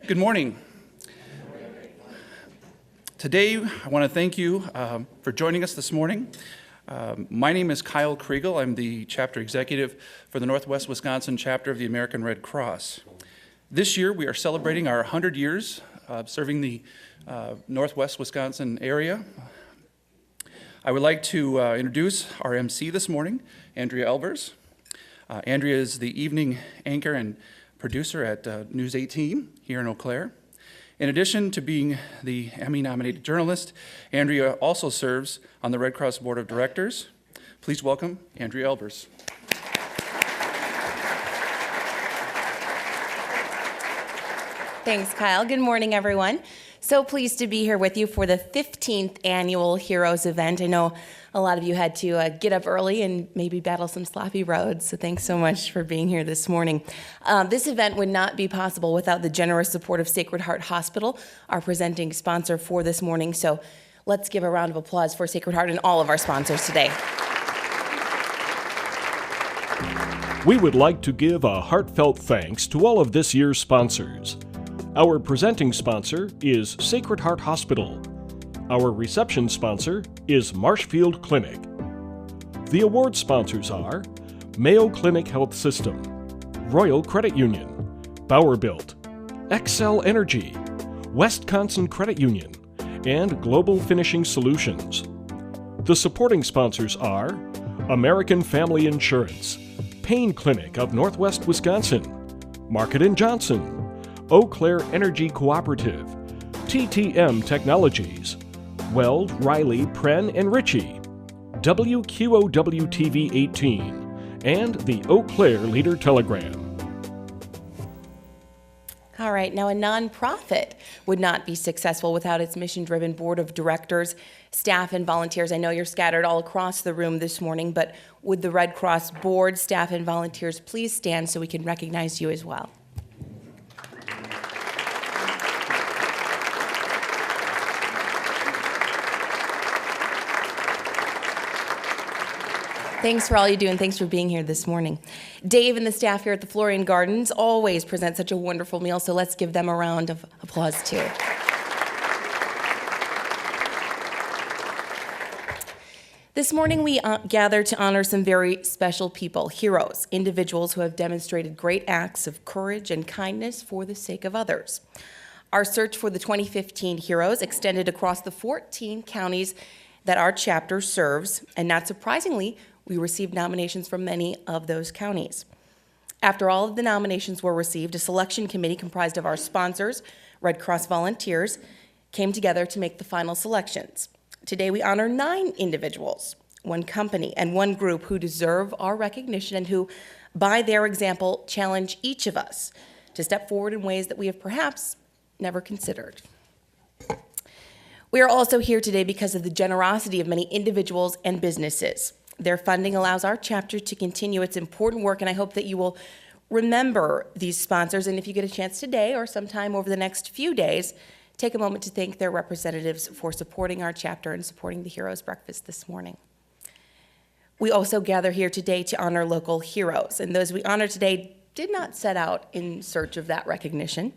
Good morning. Today, I want to thank you for joining us this morning. My name is Kyle Kriegel. I'm the chapter executive for the Northwest Wisconsin chapter of the American Red Cross. This year, we are celebrating our 100 years serving the Northwest Wisconsin area. I would like to introduce our MC this morning, Andrea Elvers. Andrea is the evening anchor and producer at News 18 here in Eau Claire. In addition to being the Emmy-nominated journalist, Andrea also serves on the Red Cross Board of Directors. Please welcome Andrea Elvers. Thanks, Kyle. Good morning, everyone. So pleased to be here with you for the 15th annual Heroes event. I know a lot of you had to get up early and maybe battle some sloppy roads, so thanks so much for being here this morning. This event would not be possible without the generous support of Sacred Heart Hospital, our presenting sponsor for this morning. So let's give a round of applause for Sacred Heart and all of our sponsors today. We would like to give a heartfelt thanks to all of this year's sponsors. Our presenting sponsor is Sacred Heart Hospital. Our reception sponsor is Marshfield Clinic. The award sponsors are Mayo Clinic Health System, Royal Credit Union, Bowerbuilt, Excel Energy, Wisconsin Credit Union, and Global Finishing Solutions. The supporting sponsors are American Family Insurance, Pain Clinic of Northwest Wisconsin, Market & Johnson, Eau Claire Energy Cooperative, TTM Technologies, Weld, Riley, Pren, and Ritchie, WQOW-TV 18, and the Eau Claire Leader Telegram. All right, now a nonprofit would not be successful without its mission-driven board of directors, staff, and volunteers. I know you're scattered all across the room this morning, but would the Red Cross board, staff, and volunteers please stand so we can recognize you as well? Thanks for all you do, and thanks for being here this morning. Dave and the staff here at the Florian Gardens always present such a wonderful meal, so let's give them a round of applause too. This morning we gather to honor some very special people, heroes, individuals who have demonstrated great acts of courage and kindness for the sake of others. Our search for the 2015 heroes extended across the 14 counties that our chapter serves, and not surprisingly, we received nominations from many of those counties. After all of the nominations were received, a selection committee comprised of our sponsors, Red Cross volunteers, came together to make the final selections. Today we honor 9 individuals, 1 company, and 1 group who deserve our recognition and who, by their example, challenge each of us to step forward in ways that we have perhaps never considered. We are also here today because of the generosity of many individuals and businesses. Their funding allows our chapter to continue its important work, and I hope that you will remember these sponsors, and if you get a chance today or sometime over the next few days, take a moment to thank their representatives for supporting our chapter and supporting the Heroes Breakfast this morning. We also gather here today to honor local heroes, and those we honor today did not set out in search of that recognition.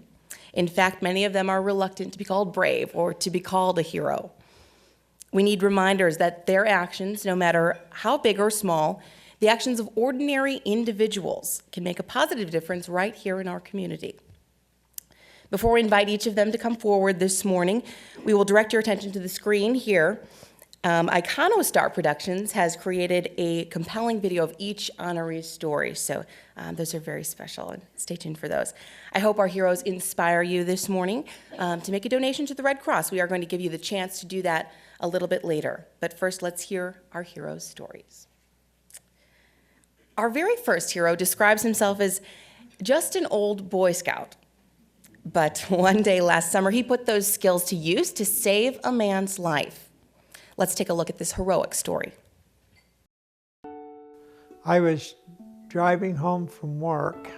In fact, many of them are reluctant to be called brave or to be called a hero. We need reminders that their actions, no matter how big or small, the actions of ordinary individuals can make a positive difference right here in our community. Before we invite each of them to come forward this morning, we will direct your attention to the screen here. Iconostar Productions has created a compelling video of each honoree's story, so those are very special, and stay tuned for those. I hope our heroes inspire you this morning to make a donation to the Red Cross. We are going to give you the chance to do that a little bit later, but first let's hear our heroes' stories. Our very first hero describes himself as just an old Boy Scout, but one day last summer he put those skills to use to save a man's life. Let's take a look at this heroic story. I was driving home from work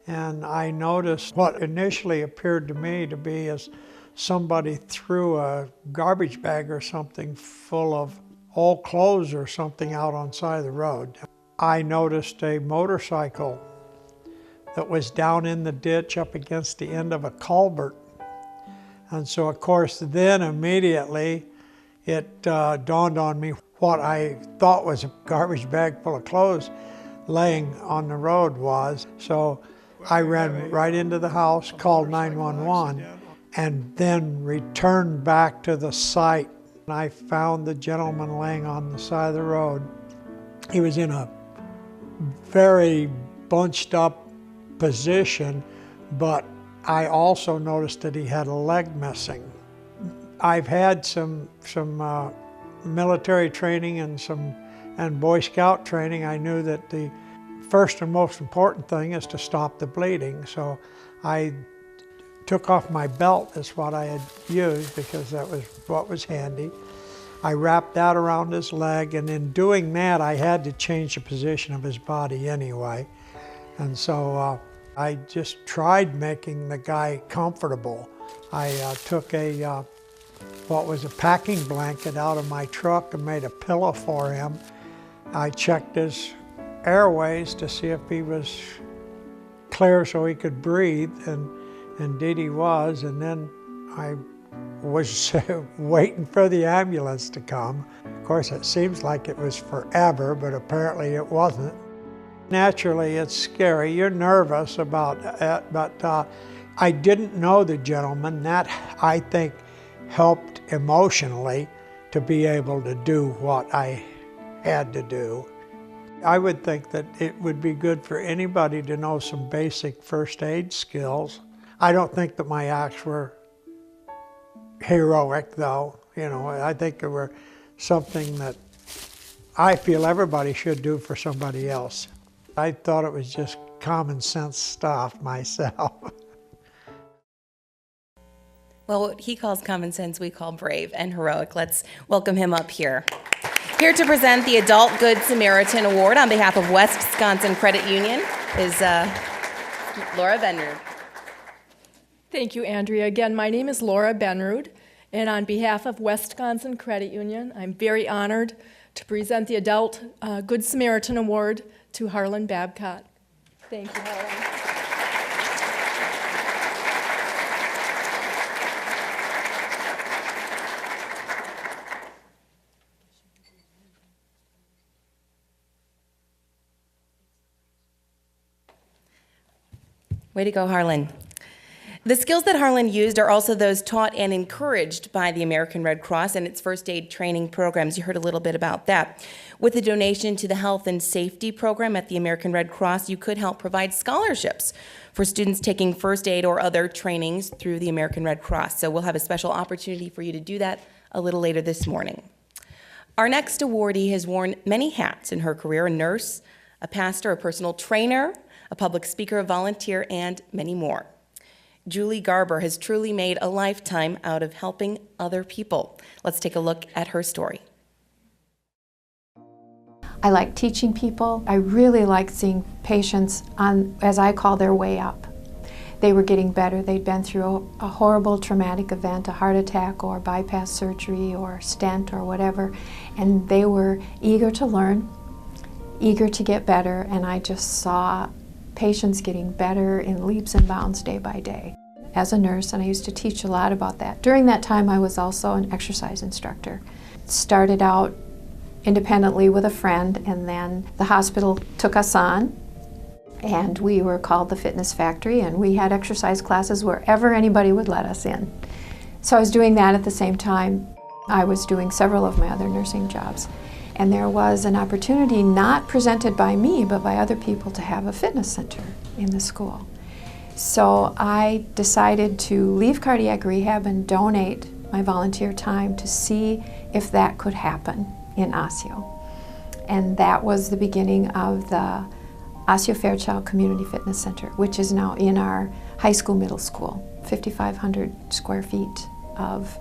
and I noticed what initially appeared to me to be as somebody threw a garbage bag or something full of old clothes or something out on the side of the road. I noticed a motorcycle that was down in the ditch up against the end of a culvert. And so, of course, then immediately it dawned on me what I thought was a garbage bag full of clothes laying on the road was. So I ran right into the house, called 911, and then returned back to the site. I found the gentleman laying on the side of the road. He was in a very bunched up position, but I also noticed that he had a leg missing. I've had some military training and Boy Scout training. I knew that the first and most important thing is to stop the bleeding. So I took off my belt, is what I had used, because that was what was handy. I wrapped that around his leg, and in doing that, I had to change the position of his body anyway. And so I just tried making the guy comfortable. I took what was a packing blanket out of my truck and made a pillow for him. I checked his airways to see if he was clear so he could breathe, and indeed he was. And then I was waiting for the ambulance to come. Of course, it seems like it was forever, but apparently it wasn't. Naturally, it's scary. You're nervous about it, but I didn't know the gentleman. That, I think, helped emotionally to be able to do what I had to do. I would think that it would be good for anybody to know some basic first aid skills. I don't think that my acts were heroic, though. You know, I think they were something that I feel everybody should do for somebody else. I thought it was just common sense stuff myself. Well, what he calls common sense, we call brave and heroic. Let's welcome him up here. Here to present the Adult Good Samaritan Award on behalf of West Wisconsin Credit Union is Laura Benrud. Thank you, Andrea. Again, my name is Laura Benrud, and on behalf of West Wisconsin Credit Union, I'm very honored to present the Adult Good Samaritan Award to Harlan Babcott. Thank you, Harlan. Way to go, Harlan. The skills that Harlan used are also those taught and encouraged by the American Red Cross and its first aid training programs. You heard a little bit about that. With a donation to the Health and Safety Program at the American Red Cross, you could help provide scholarships for students taking first aid or other trainings through the American Red Cross. So we'll have a special opportunity for you to do that a little later this morning. Our next awardee has worn many hats in her career: a nurse, a pastor, a personal trainer, a public speaker, a volunteer, and many more. Julie Garber has truly made a lifetime out of helping other people. Let's take a look at her story. I like teaching people. I really like seeing patients on, as I call, their way up. They were getting better. They'd been through a horrible traumatic event, a heart attack or bypass surgery or stent or whatever, and they were eager to learn, eager to get better, and I just saw patients getting better in leaps and bounds day by day. As a nurse, and I used to teach a lot about that. During that time, I was also an exercise instructor. Started out independently with a friend, and then the hospital took us on, and we were called the Fitness Factory, and we had exercise classes wherever anybody would let us in. So I was doing that at the same time. I was doing several of my other nursing jobs. And there was an opportunity, not presented by me, but by other people, to have a fitness center in the school. So I decided to leave cardiac rehab and donate my volunteer time to see if that could happen in Osseo. And that was the beginning of the Osseo Fairchild Community Fitness Center, which is now in our high school, middle school, 5,500 square feet of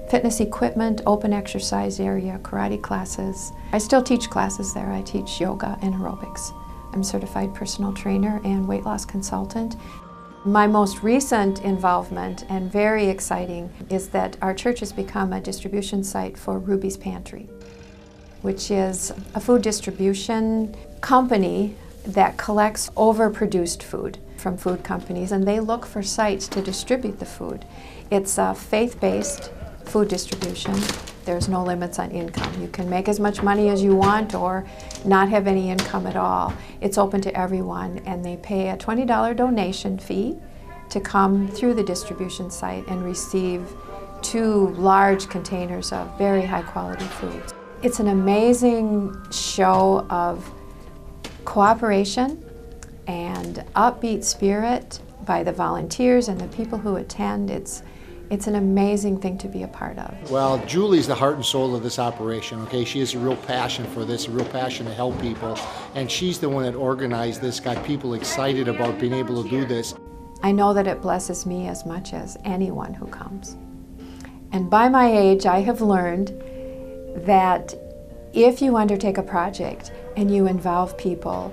fitness equipment, open exercise area, karate classes. I still teach classes there. I teach yoga and aerobics. I'm a certified personal trainer and weight loss consultant. My most recent involvement, and very exciting, is that our church has become a distribution site for Ruby's Pantry, which is a food distribution company that collects overproduced food from food companies, and they look for sites to distribute the food. It's a faith-based food distribution. There's no limits on income. You can make as much money as you want or not have any income at all. It's open to everyone, and they pay a $20 donation fee to come through the distribution site and receive 2 large containers of very high quality foods. It's an amazing show of cooperation and upbeat spirit by the volunteers and the people who attend. It's an amazing thing to be a part of. Well, Julie's the heart and soul of this operation, okay? She has a real passion for this, a real passion to help people, and she's the one that organized this, got people excited about being able to do this. I know that it blesses me as much as anyone who comes. And by my age, I have learned that if you undertake a project and you involve people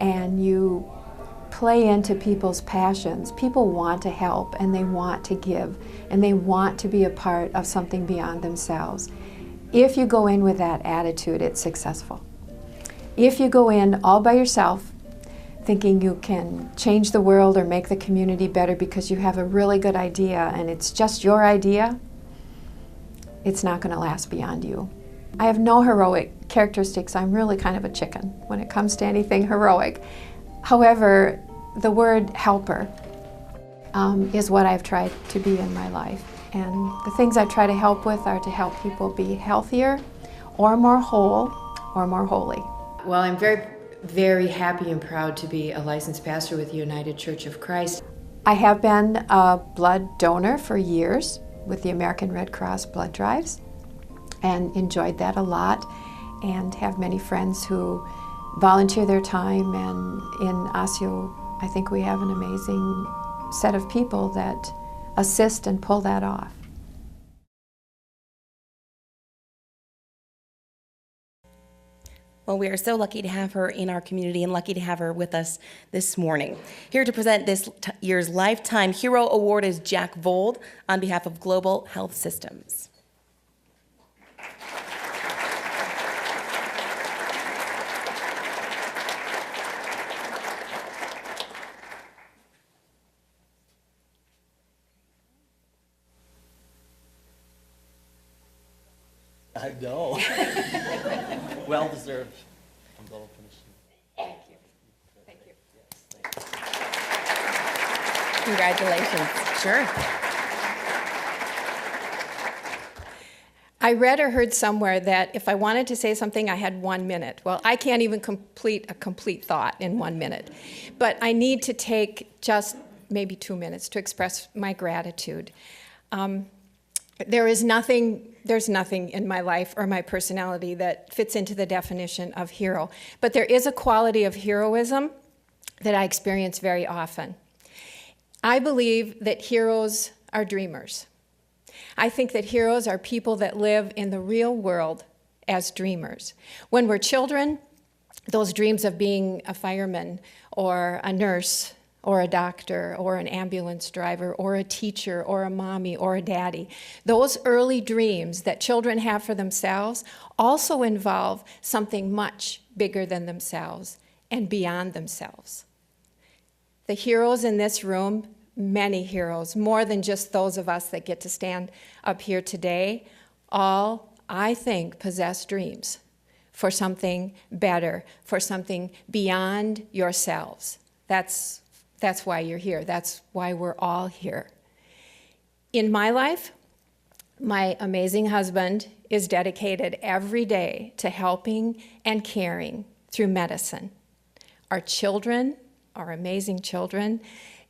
and you play into people's passions, people want to help and they want to give and they want to be a part of something beyond themselves. If you go in with that attitude, it's successful. If you go in all by yourself, thinking you can change the world or make the community better because you have a really good idea and it's just your idea, it's not going to last beyond you. I have no heroic characteristics. I'm really kind of a chicken when it comes to anything heroic. However, the word helper is what I've tried to be in my life. And the things I try to help with are to help people be healthier or more whole or more holy. Well, I'm very happy and proud to be a licensed pastor with the United Church of Christ. I have been a blood donor for years with the American Red Cross blood drives and enjoyed that a lot, and have many friends who volunteer their time, and in Osseo I think we have an amazing set of people that assist and pull that off. Well, we are so lucky to have her in our community and lucky to have her with us this morning. Here to present this year's Lifetime Hero Award is Jack Vold on behalf of Global Health Systems. I know. Well deserved. I'm double finishing. Thank you. Congratulations. Sure. I read or heard somewhere that if I wanted to say something, I had 1 minute. Well, I can't even complete a complete thought in 1 minute. But I need to take just maybe 2 minutes to express my gratitude. There's nothing in my life or my personality that fits into the definition of hero. But there is a quality of heroism that I experience very often. I believe that heroes are dreamers. I think that heroes are people that live in the real world as dreamers. When we're children, those dreams of being a fireman or a nurse or a doctor or an ambulance driver or a teacher or a mommy or a daddy, those early dreams that children have for themselves also involve something much bigger than themselves and beyond themselves. The heroes in this room, many heroes, more than just those of us that get to stand up here today, all, I think, possess dreams for something better, for something beyond yourselves. That's why you're here. That's why we're all here. In my life, my amazing husband is dedicated every day to helping and caring through medicine. Our children, our amazing children,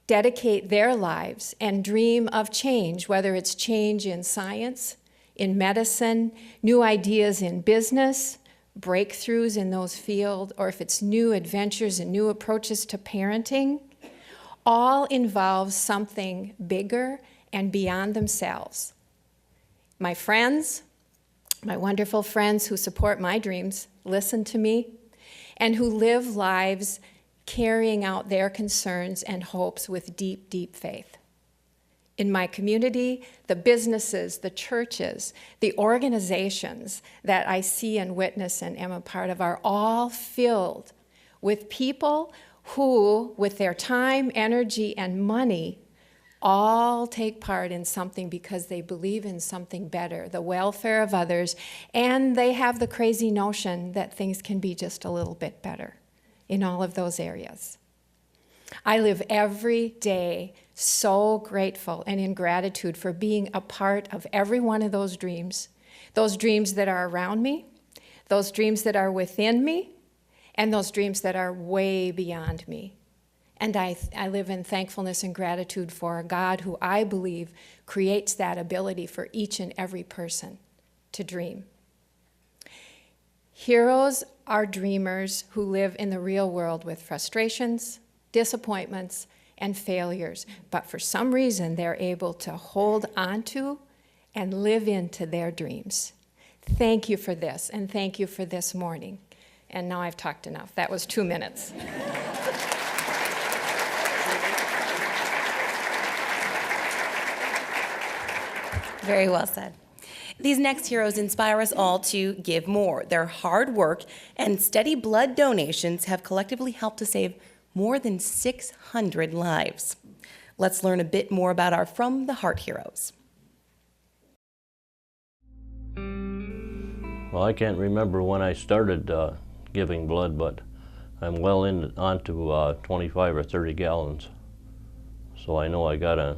dedicate their lives and dream of change, whether it's change in science, in medicine, new ideas in business, breakthroughs in those fields, or if it's new adventures and new approaches to parenting. All involve something bigger and beyond themselves. My friends, my wonderful friends who support my dreams, listen to me, and who live lives carrying out their concerns and hopes with deep, deep faith. In my community, the businesses, the churches, the organizations that I see and witness and am a part of are all filled with people who, with their time, energy, and money, all take part in something because they believe in something better, the welfare of others, and they have the crazy notion that things can be just a little bit better in all of those areas. I live every day so grateful and in gratitude for being a part of every one of those dreams that are around me, those dreams that are within me, and those dreams that are way beyond me. And I live in thankfulness and gratitude for a God who I believe creates that ability for each and every person to dream. Heroes are dreamers who live in the real world with frustrations, disappointments, and failures, but for some reason they're able to hold onto and live into their dreams. Thank you for this, and thank you for this morning. And now I've talked enough. That was 2 minutes. Very well said. These next heroes inspire us all to give more. Their hard work and steady blood donations have collectively helped to save more than 600 lives. Let's learn a bit more about our From the Heart heroes. Well, I can't remember when I started giving blood, but I'm well onto 25 or 30 gallons. So I know I got a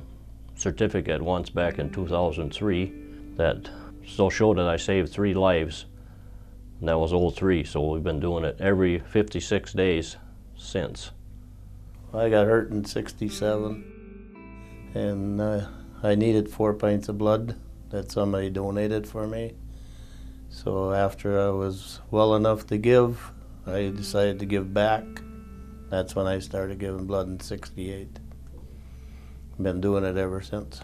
certificate once back in 2003 that still showed that I saved 3 lives. And that was 03, so we've been doing it every 56 days since. I got hurt in '67, and I needed 4 pints of blood that somebody donated for me. So after I was well enough to give, I decided to give back. That's when I started giving blood in '68. Been doing it ever since.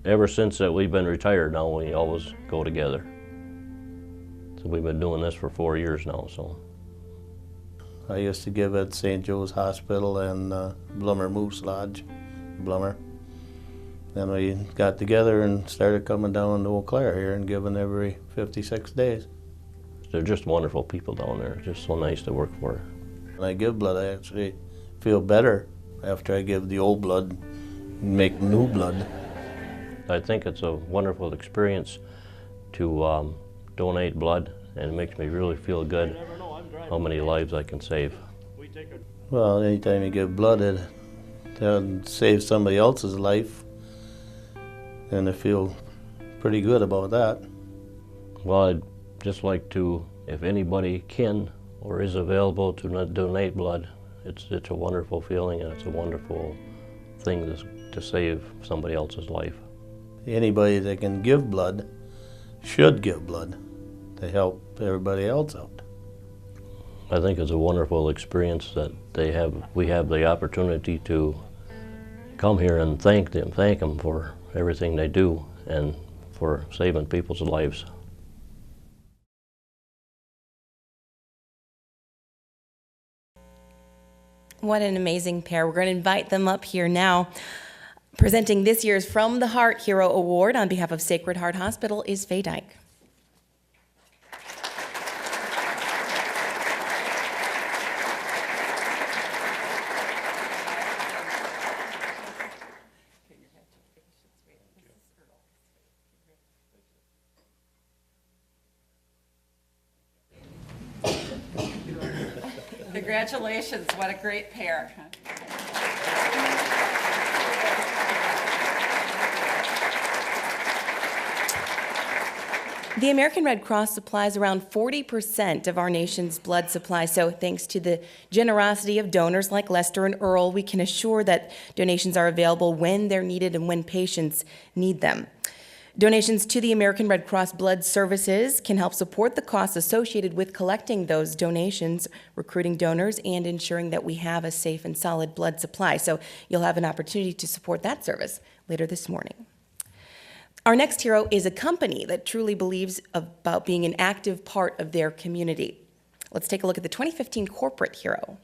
Ever since that we've been retired now, we always go together. So we've been doing this for 4 years now, so. I used to give at St. Joe's Hospital and Blummer Moose Lodge, Blummer. Then we got together and started coming down to Eau Claire here and giving every 56 days. They're just wonderful people down there, just so nice to work for. When I give blood, I actually feel better after I give the old blood and make new blood. I think it's a wonderful experience to donate blood, and it makes me really feel good how many lives I can save. Well, anytime you give blood, it saves somebody else's life, and I feel pretty good about that. Well, I'd just like to, if anybody can or is available to donate blood, it's a wonderful feeling, and it's a wonderful thing to save somebody else's life. Anybody that can give blood should give blood to help everybody else out. I think it's a wonderful experience that we have the opportunity to come here and thank them for everything they do and for saving people's lives. What an amazing pair. We're going to invite them up here now. Presenting this year's From the Heart Hero Award on behalf of Sacred Heart Hospital is Faye Dyke. Congratulations, what a great pair. The American Red Cross supplies around 40% of our nation's blood supply, so thanks to the generosity of donors like Lester and Earl, we can assure that donations are available when they're needed and when patients need them. Donations to the American Red Cross Blood Services can help support the costs associated with collecting those donations, recruiting donors, and ensuring that we have a safe and solid blood supply. So you'll have an opportunity to support that service later this morning. Our next hero is a company that truly believes about being an active part of their community. Let's take a look at the 2015 corporate hero.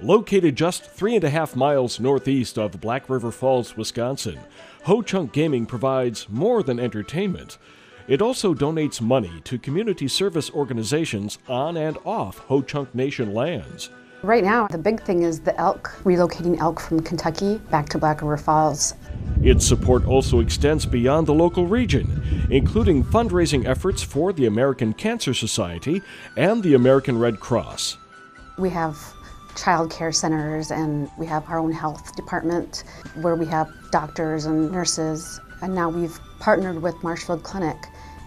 Located just 3.5 miles northeast of Black River Falls, Wisconsin, Ho Chunk Gaming provides more than entertainment. It also donates money to community service organizations on and off Ho-Chunk Nation lands. Right now, the big thing is the elk, relocating elk from Kentucky back to Black River Falls. Its support also extends beyond the local region, including fundraising efforts for the American Cancer Society and the American Red Cross. We have child care centers, and we have our own health department where we have doctors and nurses. And now we've partnered with Marshfield Clinic,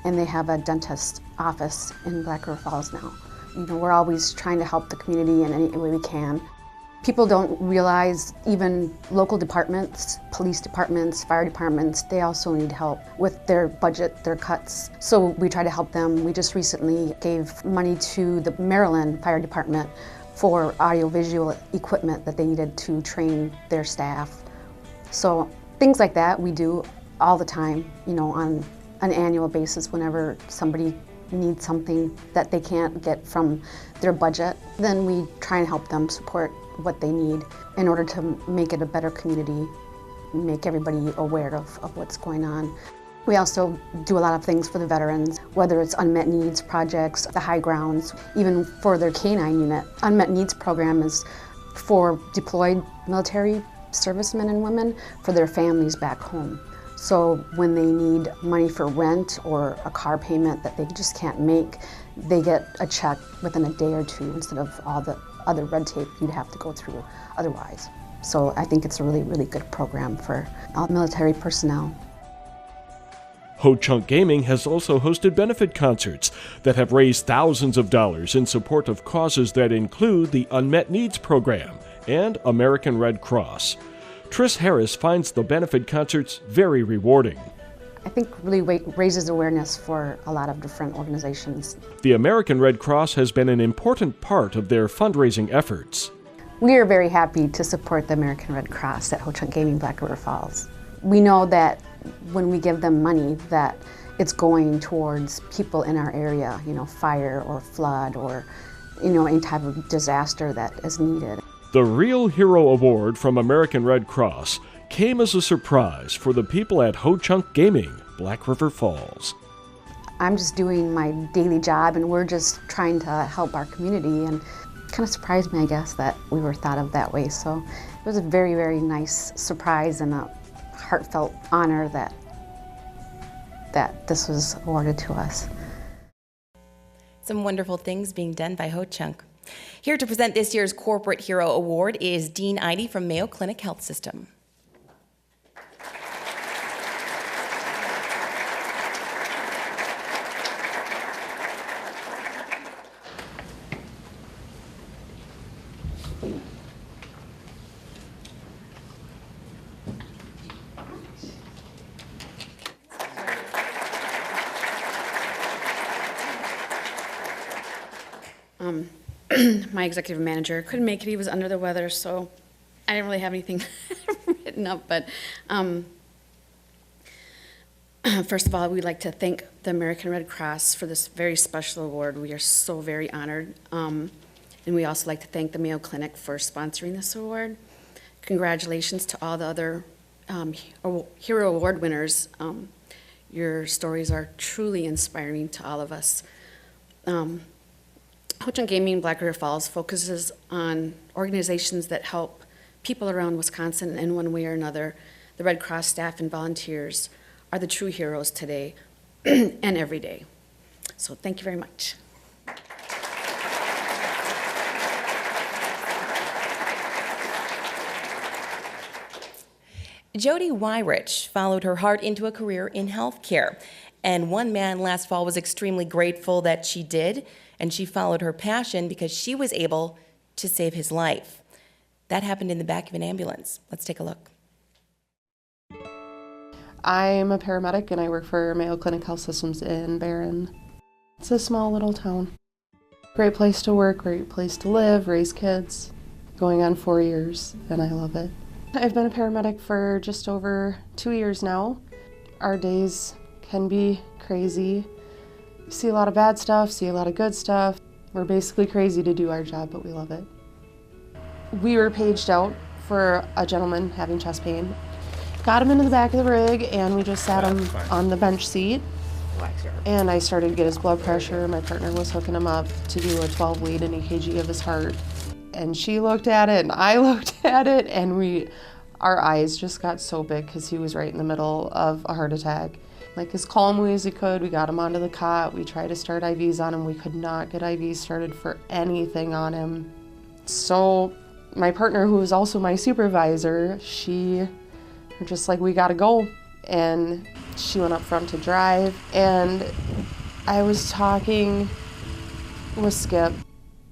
and they have a dentist office in Black River Falls now. You know, we're always trying to help the community in any way we can. People don't realize even local departments, police departments, fire departments, they also need help with their budget, their cuts. So we try to help them. We just recently gave money to the Maryland Fire Department for audiovisual equipment that they needed to train their staff. So things like that we do all the time, you know, on an annual basis. Whenever somebody needs something that they can't get from their budget, then we try and help them support what they need in order to make it a better community, make everybody aware of what's going on. We also do a lot of things for the veterans, whether it's unmet needs projects, the high grounds, even for their canine unit. Unmet needs program is for deployed military servicemen and women for their families back home. So when they need money for rent or a car payment that they just can't make, they get a check within a day or two instead of all the other red tape you'd have to go through otherwise. So I think it's a really, really good program for all military personnel. Ho-Chunk Gaming has also hosted benefit concerts that have raised thousands of dollars in support of causes that include the Unmet Needs Program and American Red Cross. Trish Harris finds the benefit concerts very rewarding. I think really raises awareness for a lot of different organizations. The American Red Cross has been an important part of their fundraising efforts. We are very happy to support the American Red Cross at Ho-Chunk Gaming Black River Falls. We know that when we give them money that it's going towards people in our area, you know, fire or flood or, you know, any type of disaster that is needed. The Real Hero Award from American Red Cross came as a surprise for the people at Ho-Chunk Gaming, Black River Falls. I'm just doing my daily job, and we're just trying to help our community, and it kind of surprised me, I guess, that we were thought of that way. So it was a very, very nice surprise and a heartfelt honor that this was awarded to us. Some wonderful things being done by Ho-Chunk. Here to present this year's Corporate Hero Award is Dean Eide from Mayo Clinic Health System. My executive manager couldn't make it. He was under the weather, so I didn't really have anything written up. But first of all, we'd like to thank the American Red Cross for this very special award. We are so very honored. And we also like to thank the Mayo Clinic for sponsoring this award. Congratulations to all the other Hero Award winners. Your stories are truly inspiring to all of us. Ho-Chunk Gaming Black River Falls focuses on organizations that help people around Wisconsin in one way or another. The Red Cross staff and volunteers are the true heroes today and every day. So thank you very much. Jody Wyrich followed her heart into a career in healthcare. And one man last fall was extremely grateful that she did, and she followed her passion because she was able to save his life. That happened in the back of an ambulance. Let's take a look. I'm a paramedic and I work for Mayo Clinic Health Systems in Barron. It's a small little town. Great place to work, great place to live, raise kids. Going on 4 years, and I love it. I've been a paramedic for just over 2 years now. Our days can be crazy. See a lot of bad stuff, see a lot of good stuff. We're basically crazy to do our job, but we love it. We were paged out for a gentleman having chest pain. Got him into the back of the rig, and we just sat him on the bench seat. And I started to get his blood pressure. My partner was hooking him up to do a 12 lead and EKG of his heart. And she looked at it and I looked at it, and our eyes just got so big because he was right in the middle of a heart attack. Like, as calmly as we could, we got him onto the cot. We tried to start IVs on him. We could not get IVs started for anything on him. So my partner, who was also my supervisor, she was just like, we gotta go. And she went up front to drive, and I was talking with Skip.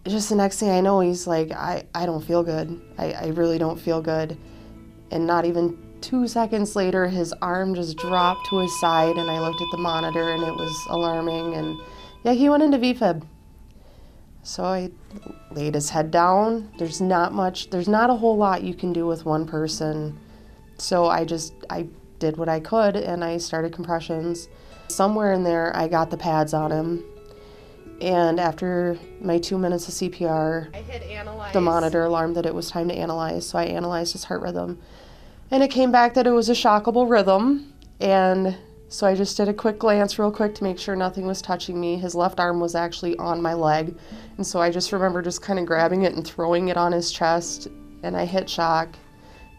Just the next thing I know, he's like, I don't feel good. I really don't feel good. And not even 2 seconds later, his arm just dropped to his side, and I looked at the monitor, and it was alarming. And yeah, he went into VFib. So I laid his head down. There's not a whole lot you can do with one person. So I did what I could, and I started compressions. Somewhere in there, I got the pads on him. And after my 2 minutes of CPR, I hit analyze. The monitor alarmed that it was time to analyze, so I analyzed his heart rhythm. And it came back that it was a shockable rhythm, and so I just did a quick glance real quick to make sure nothing was touching me. His left arm was actually on my leg, and so I just remember just kind of grabbing it and throwing it on his chest, and I hit shock.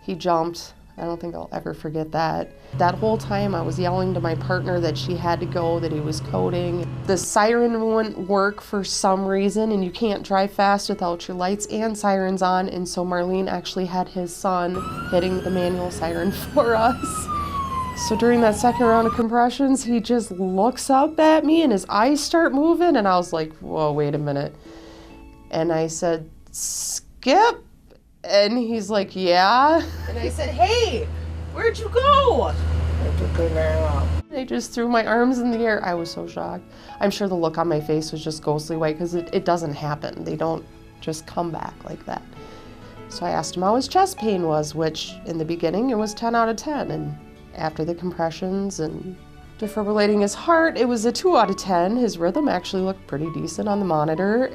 He jumped. I don't think I'll ever forget that. That whole time I was yelling to my partner that she had to go, that he was coding. The siren wouldn't work for some reason, and you can't drive fast without your lights and sirens on, and so Marlene actually had his son hitting the manual siren for us. So during that second round of compressions, he just looks up at me and his eyes start moving, and I was like, whoa, wait a minute. And I said, Skip? And he's like, yeah. And I said, hey, where'd you go? I just threw my arms in the air. I was so shocked. I'm sure the look on my face was just ghostly white, because it doesn't happen. They don't just come back like that. So I asked him how his chest pain was, which in the beginning it was 10 out of 10. And after the compressions and defibrillating his heart, it was a 2 out of 10. His rhythm actually looked pretty decent on the monitor.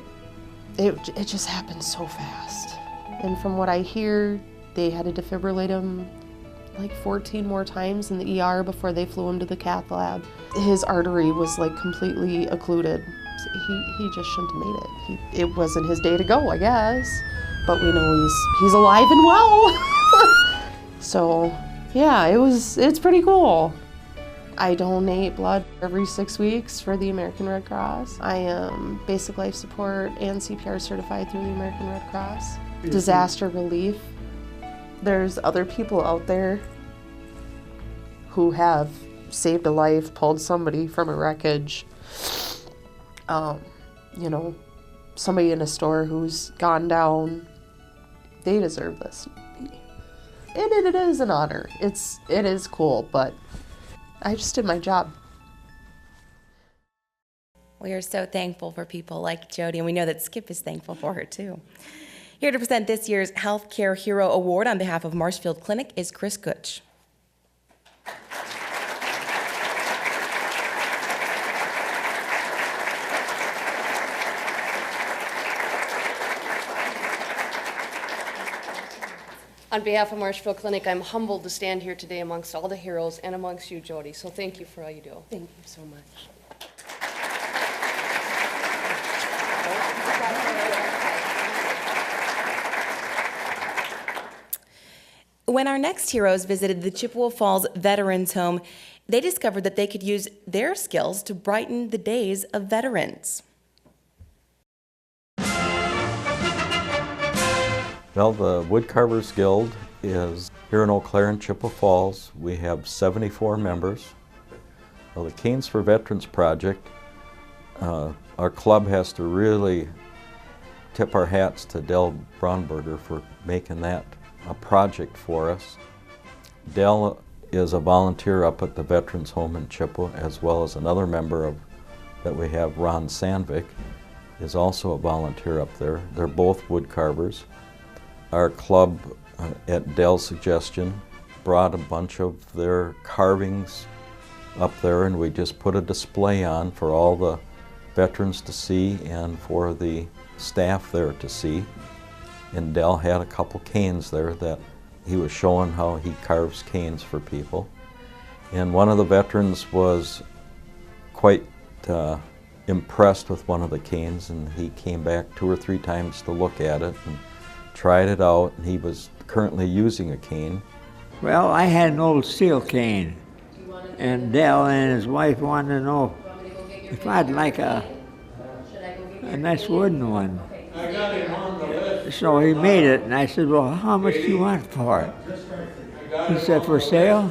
It just happened so fast. And from what I hear, they had to defibrillate him like 14 more times in the ER before they flew him to the cath lab. His artery was like completely occluded. He just shouldn't have made it. It wasn't his day to go, I guess. But we know he's alive and well. So yeah, it's pretty cool. I donate blood every 6 weeks for the American Red Cross. I am basic life support and CPR certified through the American Red Cross. Disaster relief. There's other people out there who have saved a life, pulled somebody from a wreckage. You know, somebody in a store who's gone down. They deserve this. And it is an honor. It is cool, but I just did my job. We are so thankful for people like Jody, and we know that Skip is thankful for her too. Here to present this year's Healthcare Hero Award on behalf of Marshfield Clinic is Chris Gooch. On behalf of Marshfield Clinic, I'm humbled to stand here today amongst all the heroes and amongst you, Jody. So thank you for all you do. Thank you so much. When our next heroes visited the Chippewa Falls Veterans Home, they discovered that they could use their skills to brighten the days of veterans. Well, the Woodcarvers Guild is here in Eau Claire and Chippewa Falls. We have 74 members. Well, the Canes for Veterans Project, our club has to really tip our hats to Dell Braunberger for making that a project for us. Dell is a volunteer up at the Veterans Home in Chippewa, as well as another member that we have, Ron Sandvik, is also a volunteer up there. They're both wood carvers. Our club, at Dell's suggestion, brought a bunch of their carvings up there, and we just put a display on for all the veterans to see and for the staff there to see. And Dell had a couple canes there that he was showing how he carves canes for people. And one of the veterans was quite impressed with one of the canes, and he came back 2 or 3 times to look at it and tried it out, and he was currently using a cane. Well, I had an old steel cane, and Dell and his wife wanted to know if I'd like a nice wooden one. So he made it, and I said, well, how much do you want for it? He said, for sale?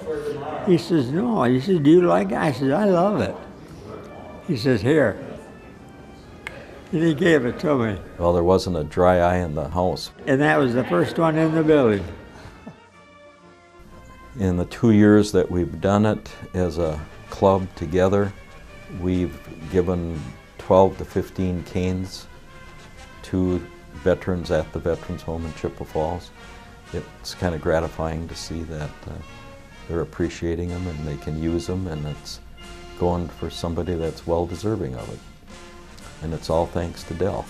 He says, no. He said, do you like it? I said, I love it. He says, here. And he gave it to me. Well, there wasn't a dry eye in the house. And that was the first one in the building. In the 2 years that we've done it as a club together, we've given 12 to 15 canes to veterans at the Veterans Home in Chippewa Falls. It's kind of gratifying to see that they're appreciating them and they can use them, and it's going for somebody that's well deserving of it. And it's all thanks to Dell.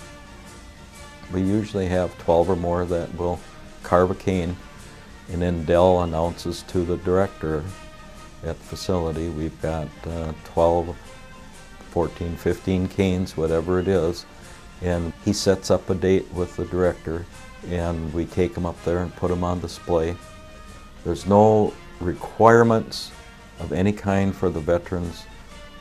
We usually have 12 or more that will carve a cane, and then Dell announces to the director at the facility, we've got 12, 14, 15 canes, whatever it is, and he sets up a date with the director, and we take them up there and put them on display. There's no requirements of any kind for the veterans.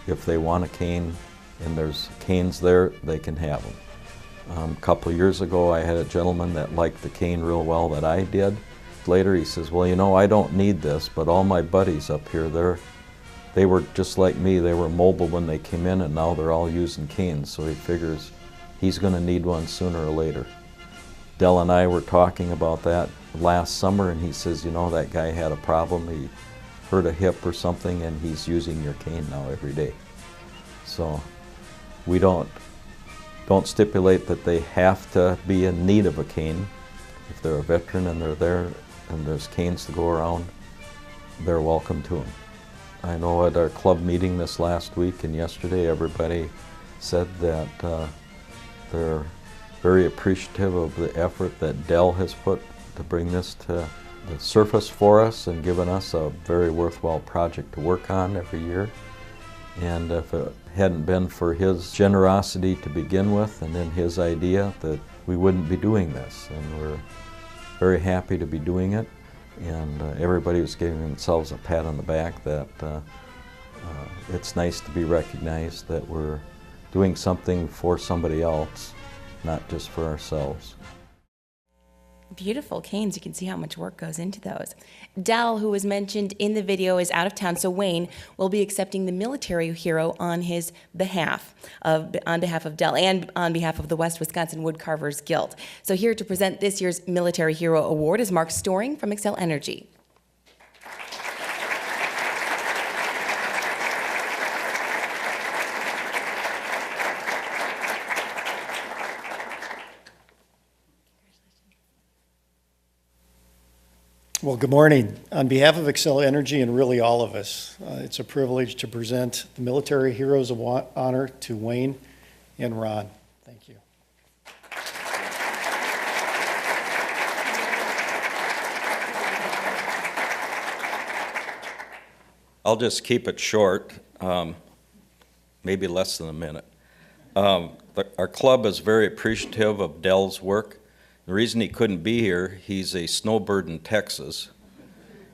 If they want a cane and there's canes there, they can have them. A couple of years ago, I had a gentleman that liked the cane real well that I did. Later he says, well, you know, I don't need this, but all my buddies up here, they were just like me. They were mobile when they came in, and now they're all using canes, so he figures he's going to need one sooner or later. Dell and I were talking about that last summer, and he says, you know, that guy had a problem. He hurt a hip or something, and he's using your cane now every day. So we don't stipulate that they have to be in need of a cane. If they're a veteran and they're there and there's canes to go around, they're welcome to them. I know at our club meeting this last week and yesterday, everybody said that they're very appreciative of the effort that Dell has put to bring this to the surface for us and given us a very worthwhile project to work on every year. And if it hadn't been for his generosity to begin with and then his idea, that we wouldn't be doing this. And we're very happy to be doing it. And everybody was giving themselves a pat on the back that it's nice to be recognized that we're doing something for somebody else, not just for ourselves. Beautiful canes. You can see how much work goes into those. Dell, who was mentioned in the video, is out of town, so Wayne will be accepting the military hero on his behalf, on behalf of Dell and on behalf of the West Wisconsin Woodcarvers Guild. So here to present this year's Military Hero Award is Mark Storing from Xcel Energy. Well, good morning. On behalf of Xcel Energy and really all of us, it's a privilege to present the Military Heroes of Honor to Wayne and Ron. Thank you. I'll just keep it short, maybe less than a minute. Our club is very appreciative of Dell's work. The reason he couldn't be here, he's a snowbird in Texas,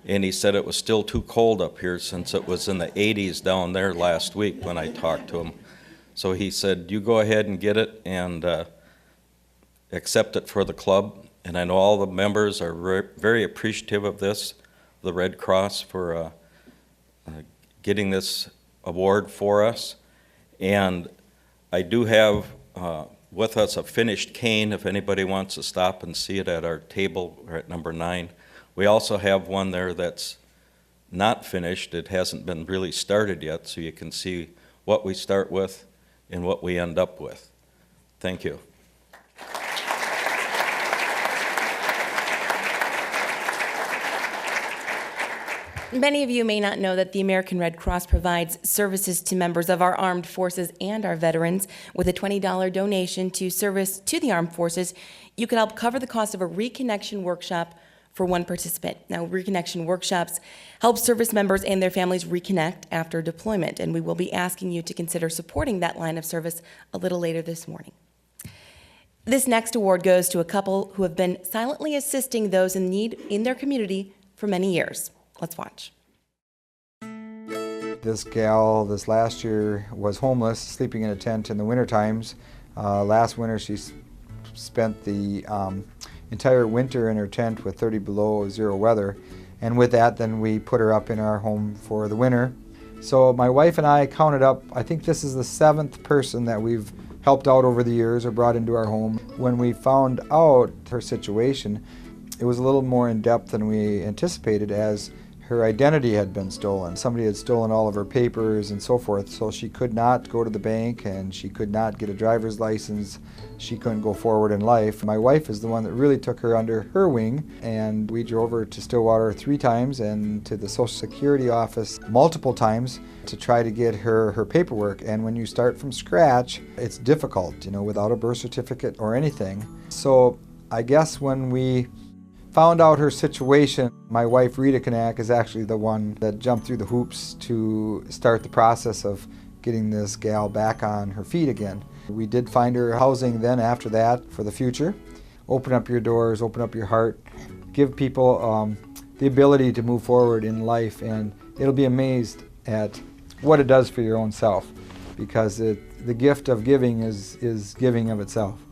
and he said it was still too cold up here since it was in the 80s down there last week when I talked to him. So he said, you go ahead and get it and accept it for the club. And I know all the members are very appreciative of this, the Red Cross, for getting this award for us. And I do have with us a finished cane if anybody wants to stop and see it at our table at number 9. We also have one there that's not finished. It hasn't been really started yet, so you can see what we start with and what we end up with. Thank you. Many of you may not know that the American Red Cross provides services to members of our armed forces and our veterans. With a $20 donation to service to the armed forces, you can help cover the cost of a reconnection workshop for one participant. Now, reconnection workshops help service members and their families reconnect after deployment, and we will be asking you to consider supporting that line of service a little later this morning. This next award goes to a couple who have been silently assisting those in need in their community for many years. Let's watch. This gal this last year was homeless, sleeping in a tent in the winter times. Last winter she spent the entire winter in her tent with 30 below zero weather, and with that then we put her up in our home for the winter. So my wife and I counted up, I think this is the 7th person that we've helped out over the years or brought into our home. When we found out her situation, it was a little more in depth than we anticipated, as her identity had been stolen. Somebody had stolen all of her papers and so forth, so she could not go to the bank and she could not get a driver's license. She couldn't go forward in life. My wife is the one that really took her under her wing, and we drove her to Stillwater 3 times and to the Social Security office multiple times to try to get her paperwork. And when you start from scratch, it's difficult, you know, without a birth certificate or anything. So I guess when we found out her situation, my wife Rita Kanak is actually the one that jumped through the hoops to start the process of getting this gal back on her feet again. We did find her housing then after that for the future. Open up your doors, open up your heart, give people the ability to move forward in life, and it'll be amazed at what it does for your own self, because the gift of giving is giving of itself.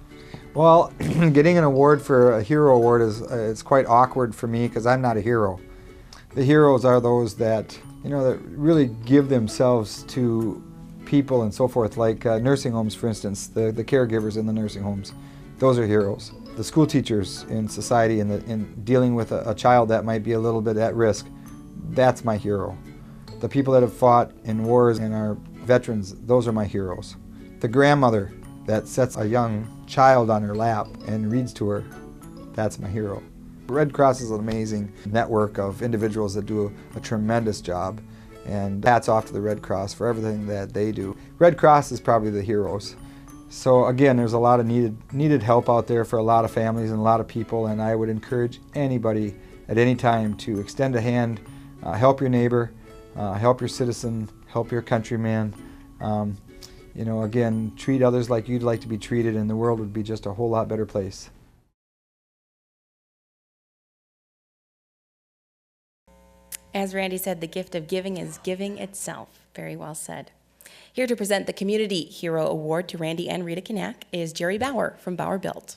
Well, getting an award for a hero award is quite awkward for me, because I'm not a hero. The heroes are those that, you know, that really give themselves to people and so forth, like nursing homes, for instance, the caregivers in the nursing homes. Those are heroes. The school teachers in society in dealing with a child that might be a little bit at risk, that's my hero. The people that have fought in wars and are veterans, those are my heroes. The grandmother that sets a young child on her lap and reads to her, that's my hero. Red Cross is an amazing network of individuals that do a tremendous job, and hats off to the Red Cross for everything that they do. Red Cross is probably the heroes. So again, there's a lot of needed help out there for a lot of families and a lot of people, and I would encourage anybody at any time to extend a hand, help your neighbor, help your citizen, help your countryman. You know, again, treat others like you'd like to be treated, and the world would be just a whole lot better place. As Randy said, the gift of giving is giving itself. Very well said. Here to present the Community Hero Award to Randy and Rita Kanak is Jerry Bauer from Bauer Built.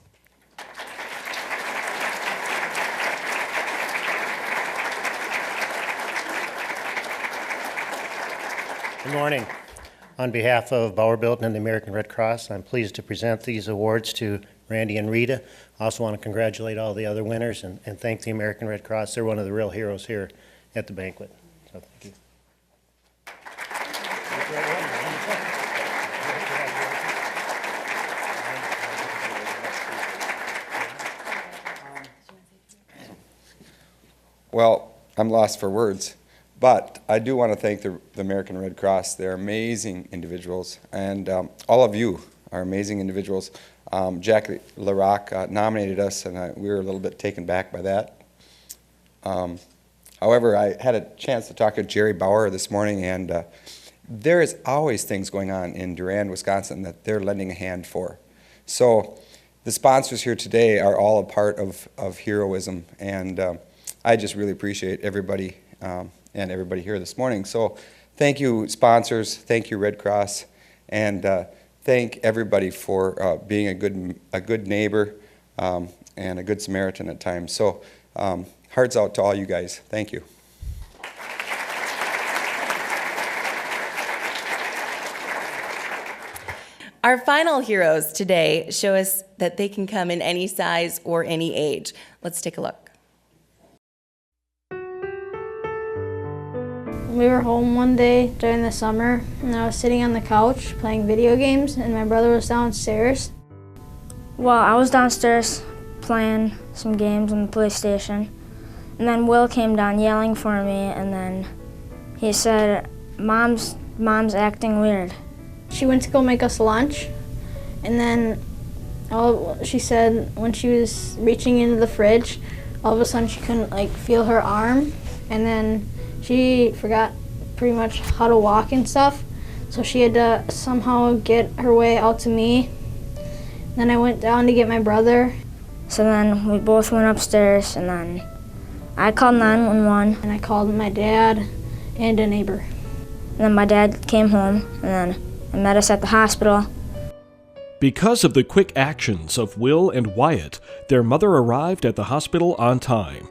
Good morning. On behalf of Bauer Built and the American Red Cross, I'm pleased to present these awards to Randy and Rita. I also want to congratulate all the other winners and thank the American Red Cross. They're one of the real heroes here at the banquet. So thank you. Well, I'm lost for words. But I do want to thank the American Red Cross. They're amazing individuals, and all of you are amazing individuals. Jackie LaRock nominated us, and we were a little bit taken back by that. However, I had a chance to talk to Jerry Bauer this morning, and there is always things going on in Durand, Wisconsin that they're lending a hand for. So the sponsors here today are all a part of heroism, and I just really appreciate everybody and everybody here this morning. So thank you, sponsors, thank you, Red Cross, and thank everybody for being a good neighbor and a good Samaritan at times. So hearts out to all you guys. Thank you. Our final heroes today show us that they can come in any size or any age. Let's take a look. We were home one day during the summer, and I was sitting on the couch playing video games, and my brother was downstairs. Well, I was downstairs playing some games on the PlayStation, and then Will came down yelling for me, and then he said, Mom's acting weird. She went to go make us lunch, and then she said when she was reaching into the fridge, all of a sudden she couldn't like feel her arm, and then she forgot pretty much how to walk and stuff. So she had to somehow get her way out to me. Then I went down to get my brother. So then we both went upstairs, and then I called 911. And I called my dad and a neighbor. And then my dad came home, and then I met us at the hospital. Because of the quick actions of Will and Wyatt, their mother arrived at the hospital on time.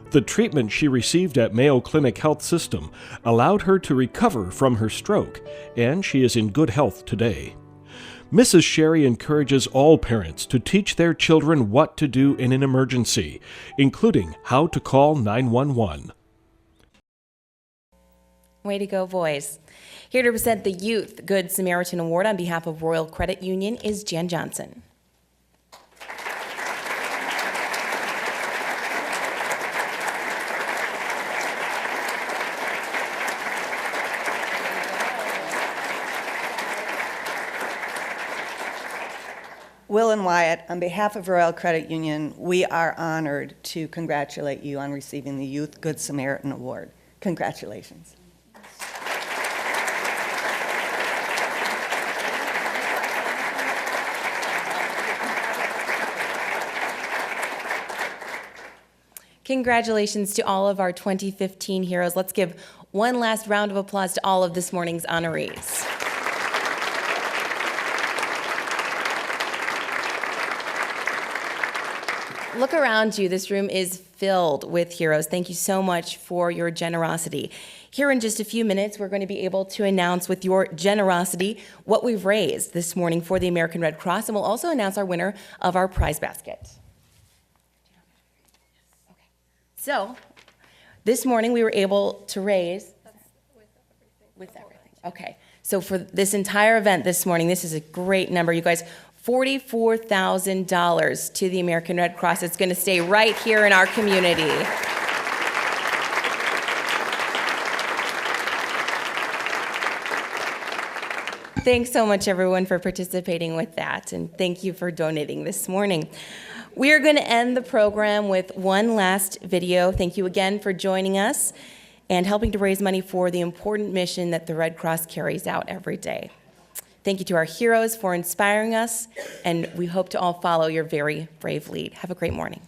The treatment she received at Mayo Clinic Health System allowed her to recover from her stroke, and she is in good health today. Mrs. Sherry encourages all parents to teach their children what to do in an emergency, including how to call 911. Way to go, boys. Here to present the Youth Good Samaritan Award on behalf of Royal Credit Union is Jan Johnson. Will and Wyatt, on behalf of Royal Credit Union, we are honored to congratulate you on receiving the Youth Good Samaritan Award. Congratulations. Congratulations to all of our 2015 heroes. Let's give one last round of applause to all of this morning's honorees. Look around you. This room is filled with heroes. Thank you so much for your generosity. Here in just a few minutes, we're going to be able to announce with your generosity what we've raised this morning for the American Red Cross, and we'll also announce our winner of our prize basket. So, this morning we were able to raise with everything. Okay. So for this entire event this morning, this is a great number, you guys. $44,000 to the American Red Cross. It's going to stay right here in our community. Thanks so much, everyone, for participating with that, and thank you for donating this morning. We are going to end the program with one last video. Thank you again for joining us and helping to raise money for the important mission that the Red Cross carries out every day. Thank you to our heroes for inspiring us, and we hope to all follow your very brave lead. Have a great morning.